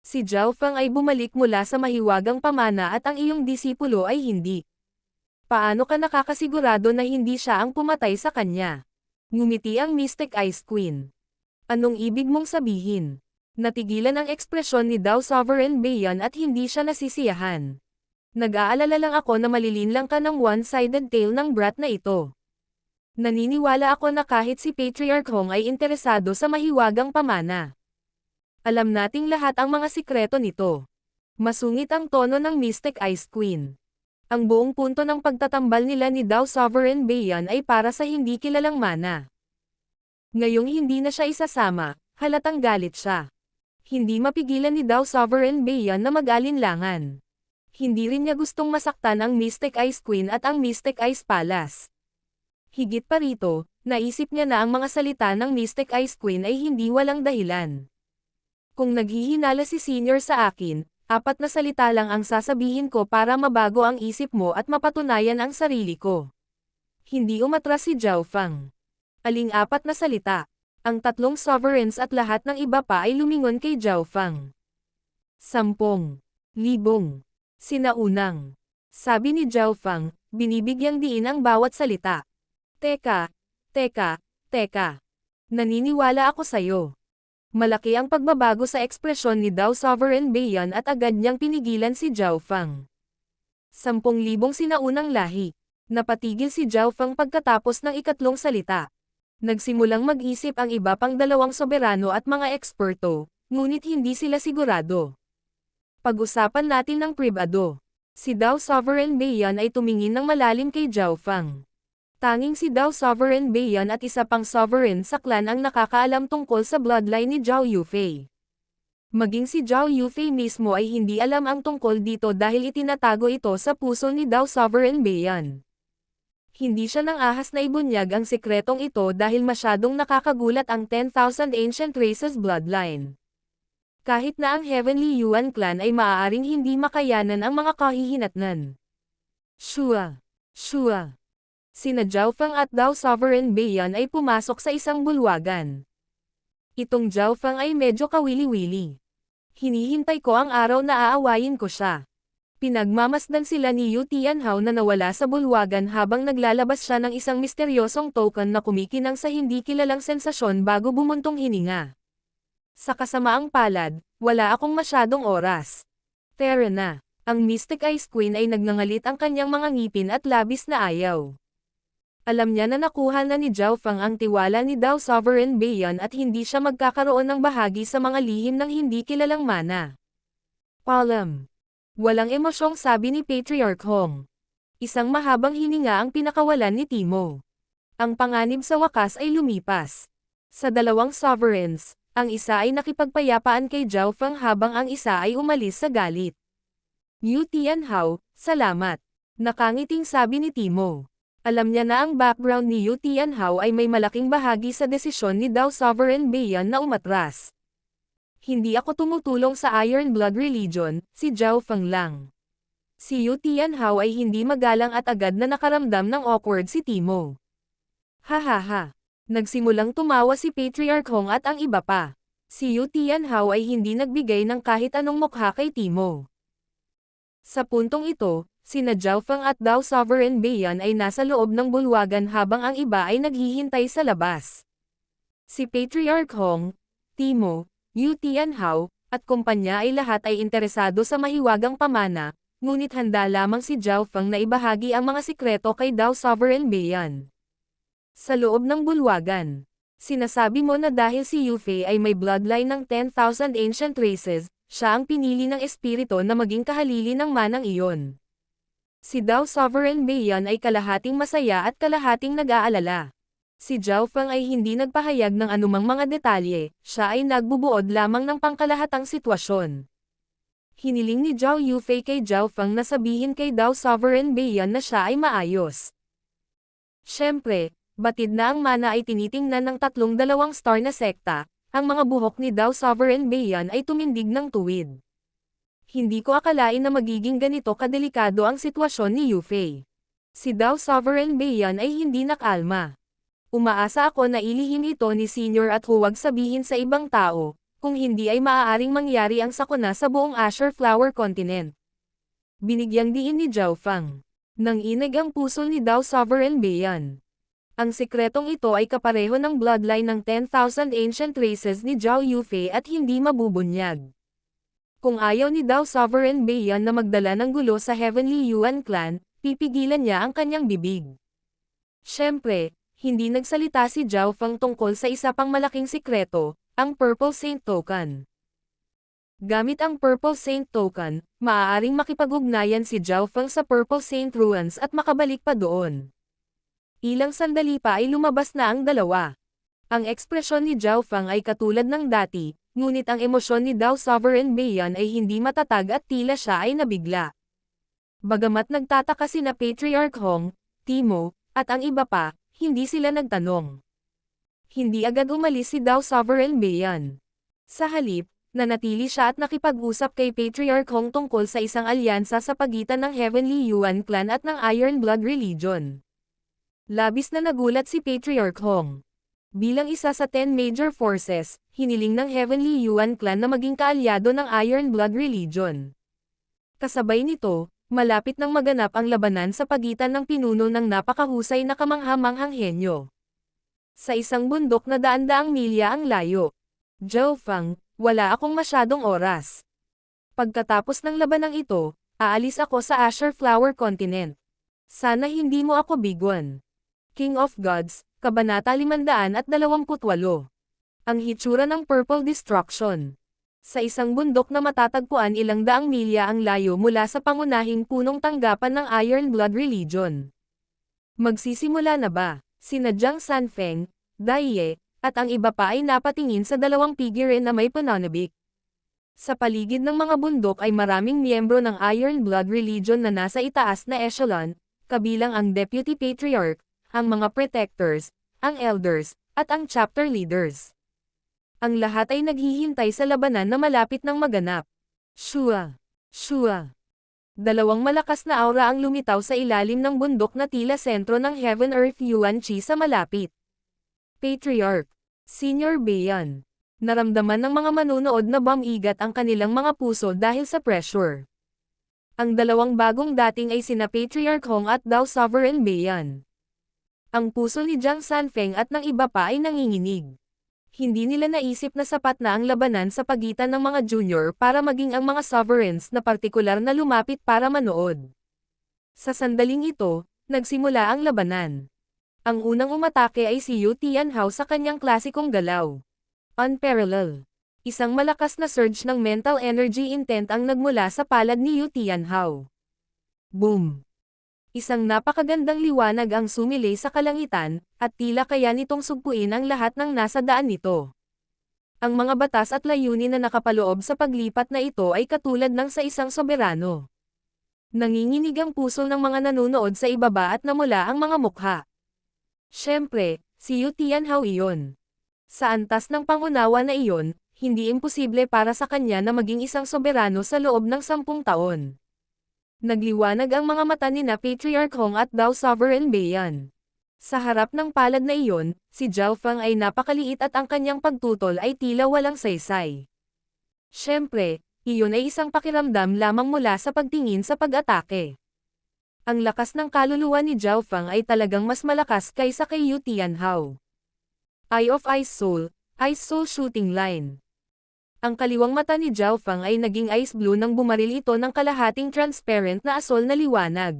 Speaker 1: Si Zhao Fang ay bumalik mula sa mahiwagang pamana at ang iyong disipulo ay hindi. Paano ka nakakasigurado na hindi siya ang pumatay sa kanya? Ngumiti ang Mystic Ice Queen. Anong ibig mong sabihin? Natigilan ang ekspresyon ni Dao Sovereign Beiyan at hindi siya nasisiyahan. Nag-aalala lang ako na malilinlang ka ng one-sided tale ng brat na ito. Naniniwala ako na kahit si Patriarch Hong ay interesado sa mahiwagang pamana. Alam nating lahat ang mga sikreto nito. Masungit ang tono ng Mystic Ice Queen. Ang buong punto ng pagtatambal nila ni Dao Sovereign Beiyan ay para sa hindi kilalang mana. Ngayong hindi na siya isasama, halatang galit siya. Hindi mapigilan ni Dao Sovereign Beiyan na mag-alinlangan. Hindi rin niya gustong masaktan ang Mystic Ice Queen at ang Mystic Ice Palace. Higit pa rito, naisip niya na ang mga salita ng Mystic Ice Queen ay hindi walang dahilan. Kung naghihinala si Senior sa akin, 4 na salita lang ang sasabihin ko para mabago ang isip mo at mapatunayan ang sarili ko. Hindi umatras si Zhao Fang. Aling 4 na salita? Ang 3 sovereigns at lahat ng iba pa ay lumingon kay Zhao Fang. 10,000. Sinaunang. Sabi ni Zhao Fang, binibigyang diin ang bawat salita. Teka. Naniniwala ako sa'yo. Malaki ang pagbabago sa ekspresyon ni Dao Sovereign Beiyan at agad niyang pinigilan si Zhao Fang. 10,000 sinaunang lahi. Napatigil si Zhao Fang pagkatapos ng 3 salita. Nagsimulang mag-isip ang iba pang 2 soberano at mga eksperto, ngunit hindi sila sigurado. Pag-usapan natin ng pribado. Si Dao Sovereign Beiyan ay tumingin ng malalim kay Zhao Fang. Tanging si Dao Sovereign Beiyan at isa pang sovereign sa clan ang nakakaalam tungkol sa bloodline ni Zhao Yufei. Maging si Zhao Yufei mismo ay hindi alam ang tungkol dito dahil itinatago ito sa puso ni Dao Sovereign Beiyan. Hindi siya nang ahas na ibunyag ang sikretong ito dahil masyadong nakakagulat ang 10,000 Ancient Races bloodline. Kahit na ang Heavenly Yuan clan ay maaaring hindi makayanan ang mga kahihinatnan. Shua. Sina Zhao Fang at Dao Sovereign Beiyan ay pumasok sa isang bulwagan. Itong Zhao Fang ay medyo kawili-wili. Hinihintay ko ang araw na aawayin ko siya. Pinagmamasdan sila ni Yu Tianhao na nawala sa bulwagan habang naglalabas siya ng isang misteryosong token na kumikinang sa hindi kilalang sensasyon bago bumuntong hininga. Sa kasamaang palad, wala akong masyadong oras. Tara na. Ang Mystic Ice Queen ay nagngangalit ang kanyang mga ngipin at labis na ayaw. Alam niya na nakuha na ni Zhao Fang ang tiwala ni Dao Sovereign Beiyan at hindi siya magkakaroon ng bahagi sa mga lihim ng hindi kilalang mana. Palam. Walang emosyong sabi ni Patriarch Hong. Isang mahabang hininga ang pinakawalan ni Timo. Ang panganib sa wakas ay lumipas. Sa 2 sovereigns, ang isa ay nakipagpayapaan kay Zhao Fang habang ang isa ay umalis sa galit. Yu Tianhao, salamat. Nakangiting sabi ni Timo. Alam niya na ang background ni Yu Tianhao ay may malaking bahagi sa desisyon ni Dao Sovereign Beiyan na umatras. Hindi ako tumutulong sa Iron Blood Religion, si Zhao Fang lang. Si Yu Tianhao ay hindi magalang at agad na nakaramdam ng awkward si Timo. Hahaha. Nagsimulang tumawa si Patriarch Hong at ang iba pa. Si Yu Tianhao ay hindi nagbigay ng kahit anong mukha kay Timo. Sa puntong ito, sina Zhao Fang at Dao Sovereign Beiyan ay nasa loob ng bulwagan habang ang iba ay naghihintay sa labas. Si Patriarch Hong, Timo, Yu Tianhao, at kumpanya ay lahat ay interesado sa mahiwagang pamana, ngunit handa lamang si Zhao Feng na ibahagi ang mga sikreto kay Dao Sovereign Beiyan. Sa loob ng bulwagan, sinasabi mo na dahil si Yufei ay may bloodline ng 10,000 ancient races, siya ang pinili ng espiritu na maging kahalili ng manang iyon. Si Dao Sovereign Beiyan ay kalahating masaya at kalahating nag-aalala. Si Zhao Feng ay hindi nagpahayag ng anumang mga detalye, siya ay nagbubuod lamang ng pangkalahatang sitwasyon. Hiniling ni Zhao Yufei kay Zhao Feng na sabihin kay Dao Sovereign Beiyan na siya ay maayos. Siyempre, batid na ang mana ay tinitingnan ng 32 star na sekta, ang mga buhok ni Dao Sovereign Beiyan ay tumindig ng tuwid. Hindi ko akalain na magiging ganito kadelikado ang sitwasyon ni Yufei. Si Dao Sovereign Beiyan ay hindi nakalma. Umaasa ako na ilihim ito ni Senior at huwag sabihin sa ibang tao, kung hindi ay maaaring mangyari ang sakuna sa buong Azure Flower Continent. Binigyang diin ni Zhao Feng. Nanginig ang puso ni Dao Sovereign Beiyan. Ang sikretong ito ay kapareho ng bloodline ng 10,000 ancient races ni Zhao Yufei at hindi mabubunyag. Kung ayaw ni Dao Sovereign Beiyan na magdala ng gulo sa Heavenly Yuan Clan, pipigilan niya ang kanyang bibig. Siyempre, hindi nagsalita si Zhao Feng tungkol sa isa pang malaking sikreto, ang Purple Saint Token. Gamit ang Purple Saint Token, maaaring makipag-ugnayan si Zhao Feng sa Purple Saint Ruins at makabalik pa doon. Ilang sandali pa ay lumabas na ang dalawa. Ang ekspresyon ni Zhao Feng ay katulad ng dati, ngunit ang emosyon ni Dao Sovereign Beiyan ay hindi matatag at tila siya ay nabigla. Bagamat nagtataka sina Patriarch Hong, Timo, at ang iba pa, hindi sila nagtanong. Hindi agad umalis si Dao Sovereign Beiyan. Sa halip, nanatili siya at nakipag-usap kay Patriarch Hong tungkol sa isang alyansa sa pagitan ng Heavenly Yuan Clan at ng Iron Blood Religion. Labis na nagulat si Patriarch Hong. Bilang isa sa 10 major forces, hiniling ng Heavenly Yuan Clan na maging kaalyado ng Iron Blood Religion. Kasabay nito, malapit nang maganap ang labanan sa pagitan ng pinuno ng napakahusay na kamangha-manghang henyo. Sa isang bundok na daan-daang milya ang layo. Zhao Feng, wala akong masyadong oras. Pagkatapos ng labanang ito, aalis ako sa Azure Flower Continent. Sana hindi mo ako bigwan. King of Gods, Kabanata 528. Ang hitsura ng Purple Destruction. Sa isang bundok na matatagpuan ilang daang milya ang layo mula sa pangunahing punong tanggapan ng Iron Blood Religion. Magsisimula na ba? Sina Jiang Sanfeng, Dai Ye, at ang iba pa ay napatingin sa dalawang figure na may pananabik. Sa paligid ng mga bundok ay maraming miyembro ng Iron Blood Religion na nasa itaas na echelon, kabilang ang Deputy Patriarch, ang mga Protectors, ang Elders, at ang Chapter Leaders. Ang lahat ay naghihintay sa labanan na malapit ng maganap. Shua! Shua! Dalawang malakas na aura ang lumitaw sa ilalim ng bundok na tila sentro ng Heaven-Earth Yuan Chi sa malapit. Patriarch, Senior Beiyan. Naramdaman ng mga manunood na bumigat ang kanilang mga puso dahil sa pressure. Ang dalawang bagong dating ay sina Patriarch Hong at Dao Sovereign Beiyan. Ang puso ni Jiang Sanfeng at ng iba pa ay nanginginig. Hindi nila naisip na sapat na ang labanan sa pagitan ng mga junior para maging ang mga sovereigns na partikular na lumapit para manood. Sa sandaling ito, nagsimula ang labanan. Ang unang umatake ay si Yu Tianhao sa kanyang klasikong galaw. Unparalleled. Isang malakas na surge ng mental energy intent ang nagmula sa palad ni Yu Tianhao. Boom! Isang napakagandang liwanag ang sumilay sa kalangitan, at tila kaya nitong sugpuin ang lahat ng nasa daan nito. Ang mga batas at layunin na nakapaloob sa paglipat na ito ay katulad ng sa isang soberano. Nanginginig ang puso ng mga nanonood sa ibaba at namula ang mga mukha. Siyempre, si Yu Tianhao iyon. Sa antas ng pangunawa na iyon, hindi imposible para sa kanya na maging isang soberano sa loob ng 10 taon. Nagliwanag ang mga mata ni na Patriarch Hong at Dao Sovereign Beiyan. Sa harap ng palad na iyon, si Zhao Feng ay napakaliit at ang kanyang pagtutol ay tila walang saysay. Siyempre, iyon ay isang pakiramdam lamang mula sa pagtingin sa pag-atake. Ang lakas ng kaluluwa ni Zhao Feng ay talagang mas malakas kaysa kay Yu Tianhao. Eye of Ice Soul, Ice Soul Shooting Line. Ang kaliwang mata ni Zhao Feng ay naging ice blue nang bumaril ito ng kalahating transparent na asol na liwanag.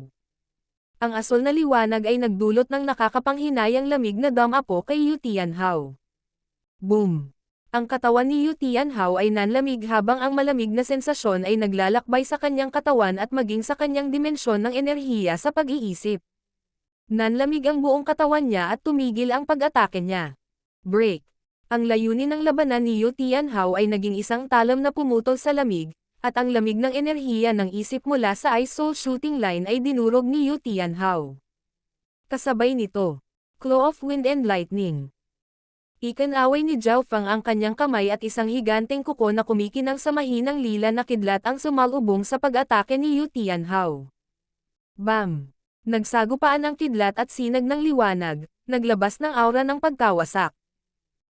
Speaker 1: Ang asol na liwanag ay nagdulot ng nakakapanghinayang lamig na damapo kay Yu Tianhao. Boom! Ang katawan ni Yu Tianhao ay nanlamig habang ang malamig na sensasyon ay naglalakbay sa kanyang katawan at maging sa kanyang dimensyon ng enerhiya sa pag-iisip. Nanlamig ang buong katawan niya at tumigil ang pag-atake niya. Break! Ang layunin ng labanan ni Yu Tianhao ay naging isang talam na pumutol sa lamig, at ang lamig ng enerhiya ng isip mula sa Ice Soul Shooting Line ay dinurog ni Yu Tianhao. Kasabay nito, Claw of Wind and Lightning. Ikinaway ni Zhao Feng ang kanyang kamay at isang higanteng kuko na kumikinang sa mahinang lila na kidlat ang sumalubong sa pag-atake ni Yu Tianhao. Bam! Nagsagupaan ang kidlat at sinag ng liwanag, naglabas ng aura ng pagkawasak.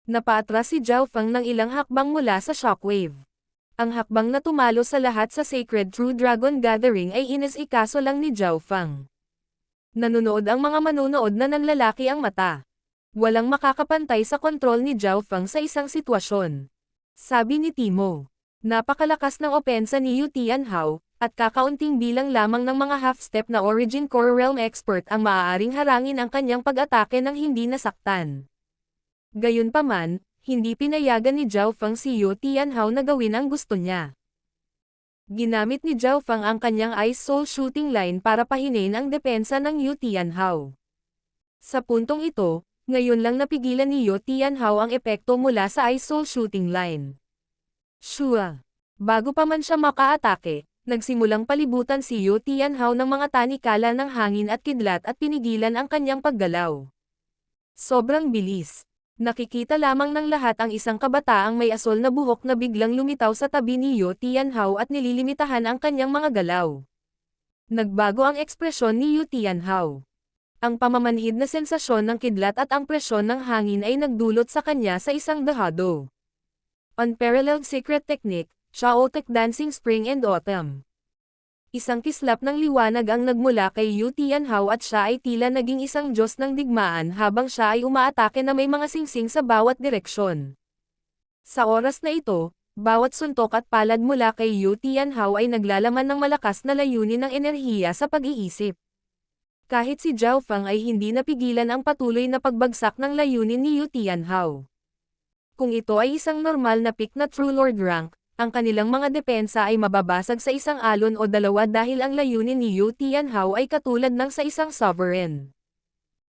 Speaker 1: Napaatras si Zhao Feng ng ilang hakbang mula sa shockwave. Ang hakbang na tumalo sa lahat sa Sacred True Dragon Gathering ay inis-ikaso lang ni Zhao Feng. Nanunood ang mga manunood na nanlalaki ang mata. Walang makakapantay sa kontrol ni Zhao Feng sa isang sitwasyon. Sabi ni Timo. Napakalakas ng opensa ni Yu Tianhao, at kakaunting bilang lamang ng mga half-step na Origin Core Realm expert ang maaaring harangin ang kanyang pag-atake ng hindi nasaktan. Gayunpaman, hindi pinayagan ni Zhao Feng si Yu Tianhao na gawin ang gusto niya. Ginamit ni Zhao Feng ang kanyang Ice Soul Shooting Line para pahinain ang depensa ng Yu Tianhao. Sa puntong ito, ngayon lang napigilan ni Yu Tianhao ang epekto mula sa Ice Soul Shooting Line. Shua! Bago pa man siya makaatake, nagsimulang palibutan si Yu Tianhao ng mga tanikala ng hangin at kidlat at pinigilan ang kanyang paggalaw. Sobrang bilis. Nakikita lamang ng lahat ang isang kabataang may asol na buhok na biglang lumitaw sa tabi ni Yu Tianhao at nililimitahan ang kanyang mga galaw. Nagbago ang ekspresyon ni Yu Tianhao. Ang pamamanhid na sensasyon ng kidlat at ang presyon ng hangin ay nagdulot sa kanya sa isang dahado. Unparalleled Secret Technique, Chaotic Dancing Spring and Autumn. Isang kislap ng liwanag ang nagmula kay Yu Tianhao at siya ay tila naging isang Diyos ng digmaan habang siya ay umaatake na may mga singsing sa bawat direksyon. Sa oras na ito, bawat suntok at palad mula kay Yu Tianhao ay naglalaman ng malakas na layunin ng enerhiya sa pag-iisip. Kahit si Zhao Feng ay hindi napigilan ang patuloy na pagbagsak ng layunin ni Yu Tianhao. Kung ito ay isang normal na pick na True Lord rank, ang kanilang mga depensa ay mababasag sa isang alon o dalawa dahil ang layunin ni Yu Tianhao ay katulad ng sa isang sovereign.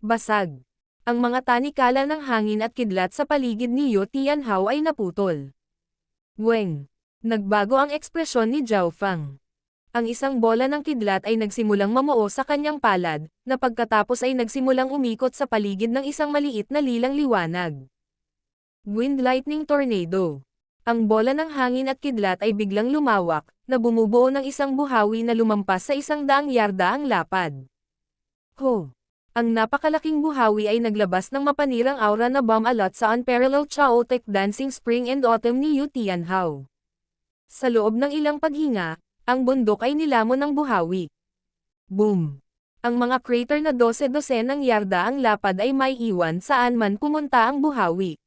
Speaker 1: Basag. Ang mga tanikala ng hangin at kidlat sa paligid ni Yu Tianhao ay naputol. Weng. Nagbago ang ekspresyon ni Zhao Feng. Ang isang bola ng kidlat ay nagsimulang mamuo sa kanyang palad, na pagkatapos ay nagsimulang umikot sa paligid ng isang maliit na lilang liwanag. Wind Lightning Tornado. Ang bola ng hangin at kidlat ay biglang lumawak, na bumubuo ng isang buhawi na lumampas sa 100 yarda ang lapad. Ho! Ang napakalaking buhawi ay naglabas ng mapanirang aura na bomb-alot sa Unparalleled Chaotic Dancing Spring and Autumn ni Yu Tianhao. Sa loob ng ilang paghinga, ang bundok ay nilamon ng buhawi. Boom! Ang mga crater na 12-12 yarda ang lapad ay may iwan saan man pumunta ang buhawi.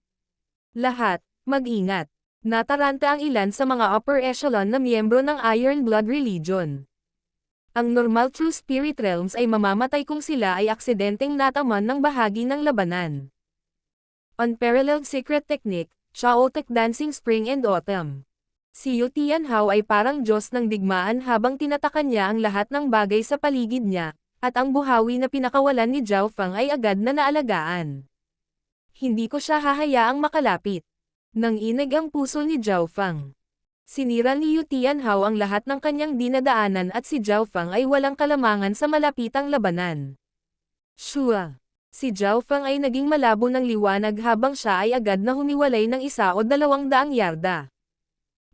Speaker 1: Lahat, mag-ingat. Nataranta ang ilan sa mga upper echelon na miyembro ng Iron Blood Religion. Ang normal True Spirit Realms ay mamamatay kung sila ay aksidenteng nataman ng bahagi ng labanan. Unparalleled Secret Technique, Chaotic Dancing Spring and Autumn. Si Yu Tianhao ay parang Diyos ng digmaan habang tinatakan niya ang lahat ng bagay sa paligid niya, at ang buhawi na pinakawalan ni Zhao Feng ay agad na naalagaan. Hindi ko siya hahayaang makalapit. Nanginig ang puso ni Zhao Feng. Sinira ni Yu Tianhao ang lahat ng kanyang dinadaanan at si Zhao Feng ay walang kalamangan sa malapitang labanan. Shua! Si Zhao Feng ay naging malabo ng liwanag habang siya ay agad na humiwalay ng 1 o 200 yarda.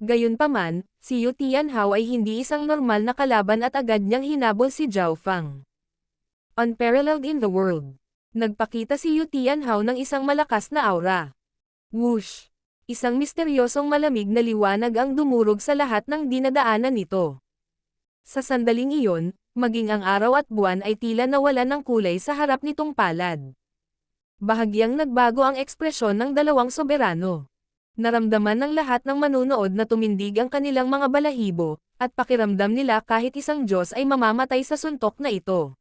Speaker 1: Gayunpaman, si Yu Tianhao ay hindi isang normal na kalaban at agad niyang hinabol si Zhao Feng. Unparalleled in the world. Nagpakita si Yu Tianhao ng isang malakas na aura. Whoosh! Isang misteryosong malamig na liwanag ang dumurog sa lahat ng dinadaanan nito. Sa sandaling iyon, maging ang araw at buwan ay tila nawalan ng kulay sa harap nitong palad. Bahagyang nagbago ang ekspresyon ng dalawang soberano. Naramdaman ng lahat ng manunood na tumindig ang kanilang mga balahibo, at pakiramdam nila kahit isang Diyos ay mamamatay sa suntok na ito.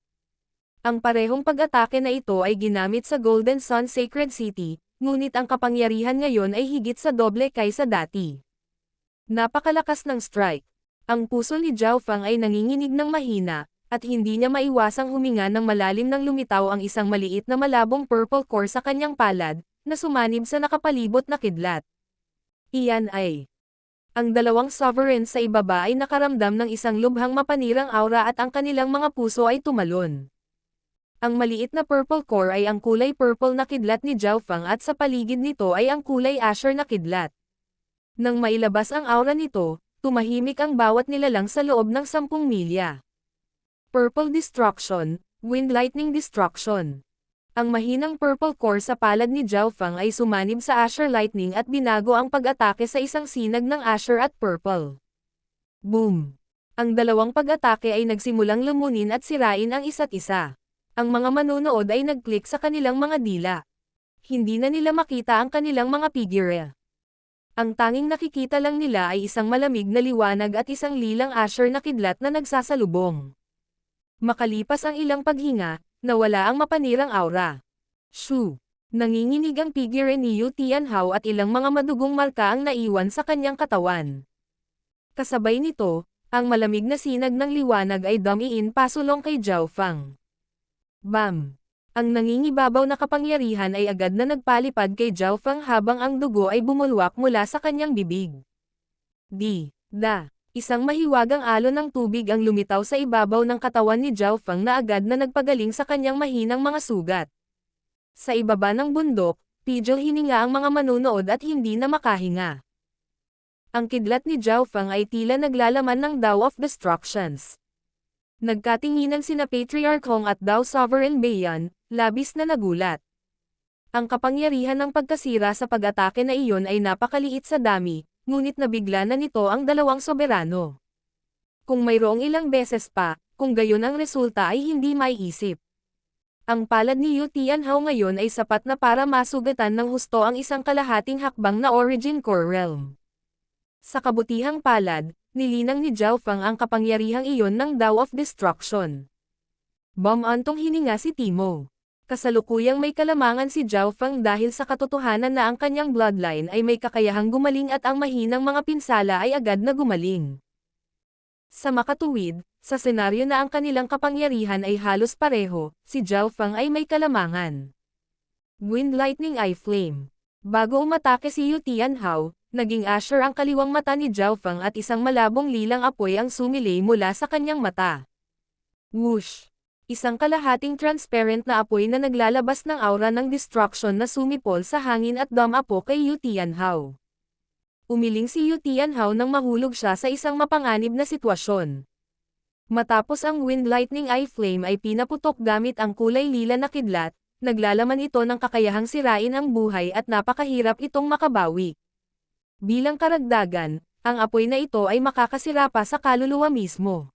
Speaker 1: Ang parehong pag-atake na ito ay ginamit sa Golden Sun Sacred City, ngunit ang kapangyarihan ngayon ay higit sa doble kaysa dati. Napakalakas ng strike. Ang puso ni Zhao Fang ay nanginginig ng mahina, at hindi niya maiwasang huminga ng malalim nang lumitaw ang isang maliit na malabong purple core sa kanyang palad, na sumanib sa nakapalibot na kidlat. Iyan ay. Ang dalawang sovereigns sa ibaba ay nakaramdam ng isang lubhang mapanirang aura at ang kanilang mga puso ay tumalon. Ang maliit na purple core ay ang kulay purple na kidlat ni Zhao Fang at sa paligid nito ay ang kulay azure na kidlat. Nang mailabas ang aura nito, tumahimik ang bawat nilalang sa loob ng 10 milya. Purple Destruction, Wind Lightning Destruction. Ang mahinang purple core sa palad ni Zhao Fang ay sumanib sa Azure Lightning at binago ang pag-atake sa isang sinag ng Azure at Purple. Boom! Ang dalawang pag-atake ay nagsimulang lumunin at sirain ang isa't isa. Ang mga manunood ay nag-click sa kanilang mga dila. Hindi na nila makita ang kanilang mga figure. Ang tanging nakikita lang nila ay isang malamig na liwanag at isang lilang Azure na kidlat na nagsasalubong. Makalipas ang ilang paghinga, nawala ang mapanirang aura. Shoo! Nanginginig ang figure ni Yu Tianhao at ilang mga madugong marka ang naiwan sa kanyang katawan. Kasabay nito, ang malamig na sinag ng liwanag ay dumiin pasulong kay Zhao Fang. Bam! Ang nangingibabaw na kapangyarihan ay agad na nagpalipad kay Zhao Fang habang ang dugo ay bumulwak mula sa kanyang bibig. Isang mahiwagang alon ng tubig ang lumitaw sa ibabaw ng katawan ni Zhao Fang na agad na nagpagaling sa kanyang mahinang mga sugat. Sa ibaba ng bundok, pidyo hininga ang mga manunood at hindi na makahinga. Ang kidlat ni Zhao Fang ay tila naglalaman ng Dao of Destructions. Nagkatinginan sina Patriarch Hong at Dao Sovereign Beiyan, labis na nagulat. Ang kapangyarihan ng pagkasira sa pag-atake na iyon ay napakaliit sa dami, ngunit nabigla na nito ang dalawang soberano. Kung mayroong ilang beses pa, kung gayon ang resulta ay hindi maiisip. Ang palad ni Yu Tianhao ngayon ay sapat na para masugatan ng husto ang isang kalahating hakbang na Origin Core Realm. Sa kabutihang palad, nilinang ni Zhao Fang ang kapangyarihang iyon ng Dao of Destruction. Bumantong hininga si Timo. Kasalukuyang may kalamangan si Zhao Fang dahil sa katotohanan na ang kanyang bloodline ay may kakayahang gumaling at ang mahinang mga pinsala ay agad na gumaling. Sa makatuwid, sa senaryo na ang kanilang kapangyarihan ay halos pareho, si Zhao Fang ay may kalamangan. Wind Lightning Eye Flame. Bago umatake si Yu Tianhao, naging Azure ang kaliwang mata ni Zhao Fang at isang malabong lilang apoy ang sumilay mula sa kanyang mata. Whoosh! Isang kalahating transparent na apoy na naglalabas ng aura ng destruction na sumipol sa hangin at dumapo kay Yu Tianhao. Umiling si Yu Tianhao nang mahulog siya sa isang mapanganib na sitwasyon. Matapos ang Wind Lightning Eye Flame ay pinaputok gamit ang kulay lila na kidlat, naglalaman ito ng kakayahang sirain ang buhay at napakahirap itong makabawi. Bilang karagdagan, ang apoy na ito ay makakasira pa sa kaluluwa mismo.